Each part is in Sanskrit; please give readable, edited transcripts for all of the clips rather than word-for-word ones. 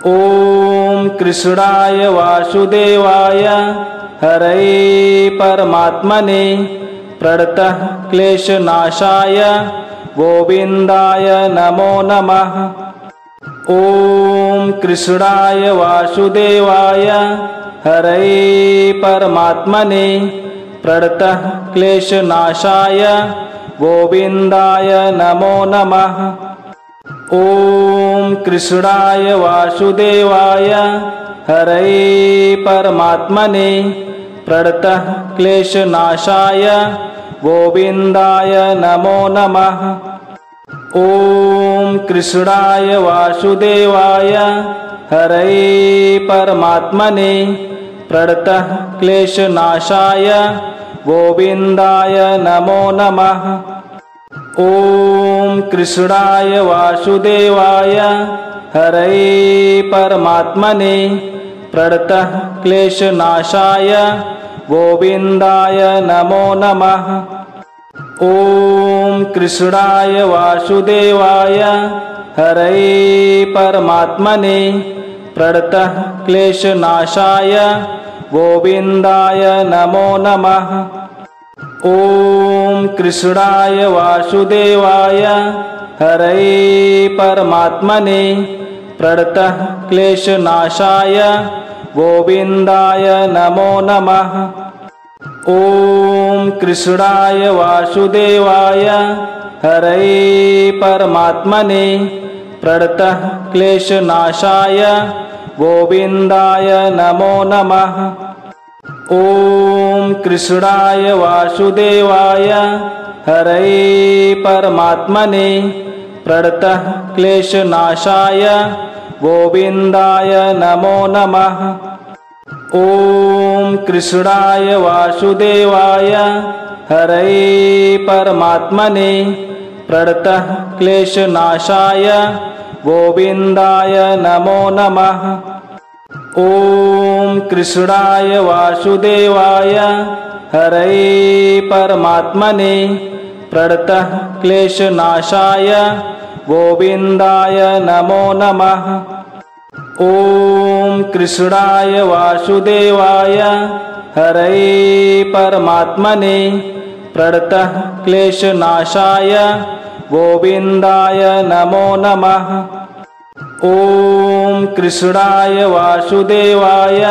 ॐ कृष्णाय वासुदेवाय हरये परमात्मने प्रणतः क्लेशनाशाय गोविन्दाय नमो नमः। ॐ कृष्णाय वासुदेवाय हरये परमात्मने प्रणतः क्लेशनाशाय गोविन्दाय नमो नमः। ॐ कृष्णाय वासुदेवाय हरये परमात्मने प्रणतः क्लेशनाशाय गोविन्दाय नमो नमः। ॐ कृष्णाय वासुदेवाय हरये परमात्मने प्रणतः क्लेशनाशाय गोविन्दाय नमो नमः। ॐ कृष्णाय वासुदेवाय हरये परमात्मने प्रणतः क्लेशनाशाय गोविन्दाय नमो नमः। ॐ कृष्णाय वासुदेवाय हरये परमात्मने प्रणतः क्लेशनाशाय गोविन्दाय नमो नमः। ॐ कृष्णाय वासुदेवाय हरये परमात्मने प्रणतः क्लेशनाशाय गोविन्दाय नमो नमः। ॐ कृष्णाय वासुदेवाय हरये परमात्मने प्रणतः क्लेशनाशाय गोविन्दाय नमो नमः। ॐ कृष्णाय वासुदेवाय हरये परमात्मने प्रणतः क्लेशनाशाय गोविन्दाय नमो नमः। ॐ कृष्णाय वासुदेवाय हरये परमात्मने प्रणतः क्लेशनाशाय गोविन्दाय नमो नमः। ॐ कृष्णाय वासुदेवाय हरये परमात्मने प्रणतः क्लेशनाशाय गोविन्दाय नमो नमः। ॐ कृष्णाय वासुदेवाय हरये परमात्मने प्रणतः क्लेशनाशाय गोविन्दाय नमो नमः। ॐ कृष्णाय वासुदेवाय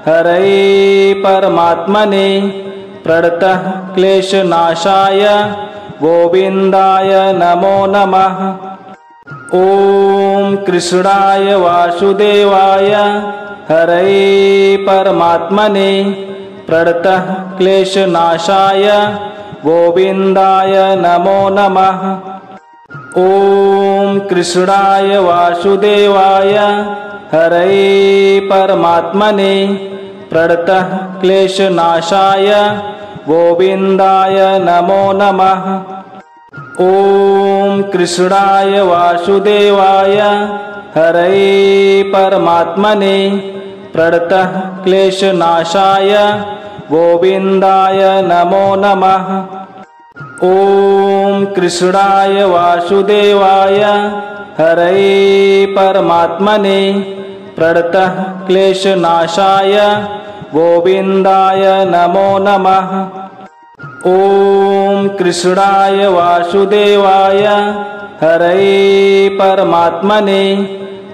हरये परमात्मने प्रणतः क्लेशनाशाय गोविन्दाय नमो नमः। ॐ कृष्णाय वासुदेवाय हरये परमात्मने प्रणतः क्लेशनाशाय गोविन्दाय नमो नमः। ॐ कृष्णाय वासुदेवाय हरये परमात्मने प्रणतः क्लेशनाशाय गोविन्दाय नमो नमः। ॐ कृष्णाय वासुदेवाय हरये परमात्मने प्रणतः क्लेशनाशाय गोविन्दाय नमो नमः। ॐ कृष्णाय वासुदेवाय हरये परमात्मने प्रणतः क्लेशनाशाय गोविन्दाय नमो नमः। ॐ कृष्णाय वासुदेवाय हरये परमात्मने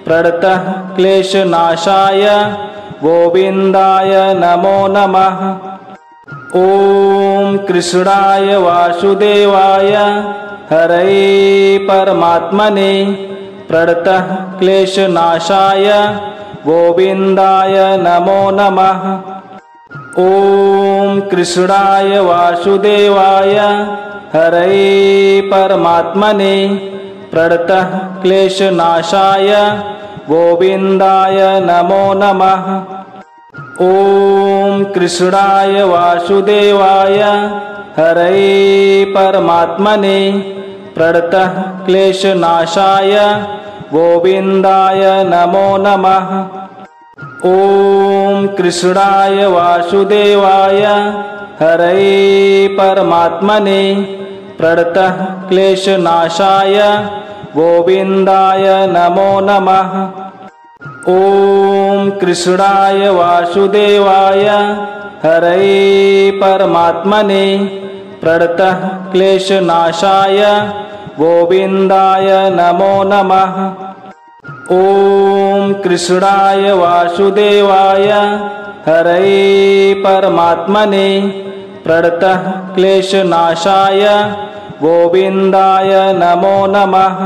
प्रणतः क्लेशनाशाय गोविन्दाय नमो नमः। ॐ कृष्णाय वासुदेवाय हरये परमात्मने प्रणतः क्लेशनाशाय गोविन्दाय नमो नमः। ॐ कृष्णाय वासुदेवाय हरये परमात्मने प्रणतः क्लेशनाशाय गोविन्दाय नमो नमः। ॐ कृष्णाय वासुदेवाय हरये परमात्मने प्रणतः क्लेशनाशाय गोविन्दाय नमो नमः। ॐ कृष्णाय वासुदेवाय हरये परमात्मने प्रणतः क्लेशनाशाय गोविन्दाय नमो नमः। ॐ कृष्णाय वासुदेवाय हरये परमात्मने प्रणतः क्लेशनाशाय गोविन्दाय नमो नमः। ॐ कृष्णाय वासुदेवाय हरये परमात्मने प्रणतः क्लेशनाशाय गोविन्दाय नमो नमः।